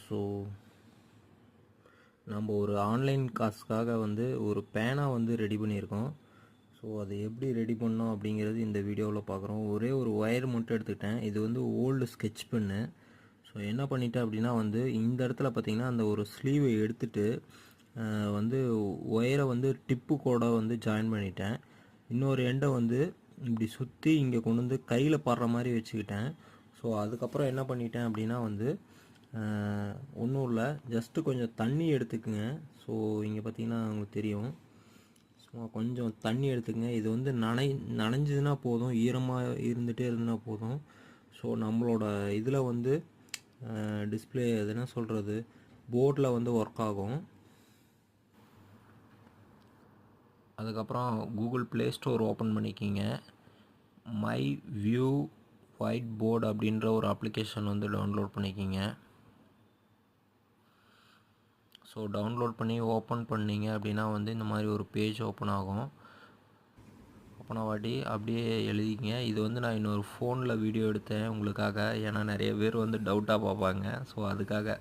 So நம்ம ஒரு online கிளாஸ்க்காக வந்து ஒரு பேனா வந்து ரெடி பண்ணியிருக்கோம். ஸோ அதை எப்படி ரெடி பண்ணோம் அப்படிங்கிறது இந்த வீடியோவில் பார்க்குறோம். ஒரே ஒரு ஒயர் மட்டும் எடுத்துக்கிட்டேன். இது வந்து ஓல்டு ஸ்கெட்ச் பென்னு. ஸோ என்ன பண்ணிட்டேன் அப்படின்னா வந்து இந்த இடத்துல பார்த்திங்கன்னா அந்த ஒரு ஸ்லீவை எடுத்துட்டு வந்து ஒயரை வந்து டிப்பு கூட வந்து ஜாயின் பண்ணிட்டேன். இன்னொரு எண்டை வந்து இப்படி சுற்றி இங்கே கொண்டு வந்து கையில் படுற மாதிரி வச்சுக்கிட்டேன். ஸோ அதுக்கப்புறம் என்ன பண்ணிட்டேன் அப்படின்னா வந்து ஒன்றும் இல்லை, ஜஸ்ட்டு கொஞ்சம் தண்ணி எடுத்துக்குங்க. ஸோ இங்கே பார்த்தீங்கன்னா உங்களுக்கு தெரியும், சும்மா கொஞ்சம் தண்ணி எடுத்துக்கங்க. இது வந்து நனைஞ்சதுன்னா போதும், ஈரமாக இருந்துகிட்டே இருந்துன்னா போதும். ஸோ நம்மளோட இதில் வந்து டிஸ்பிளே அது என்ன சொல்கிறது, போர்டில் வந்து ஒர்க் ஆகும். அதுக்கப்புறம் கூகுள் ப்ளே ஸ்டோர் ஓப்பன் பண்ணிக்கிங்க. மை வியூ ஒயிட் போர்டு அப்படின்ற ஒரு அப்ளிகேஷன் வந்து டவுன்லோட் பண்ணிக்கிங்க. ஸோ டவுன்லோட் பண்ணி ஓப்பன் பண்ணிங்க அப்படின்னா வந்து இந்த மாதிரி ஒரு பேஜ் ஓப்பன் ஆகும். ஓப்பன் ஆகாட்டி அப்படியே எழுதிங்க. இது வந்து நான் இன்னொரு ஃபோனில் வீடியோ எடுத்தேன் உங்களுக்காக, ஏன்னா நிறைய பேர் வந்து டவுட்டாக பார்ப்பாங்க. ஸோ அதுக்காக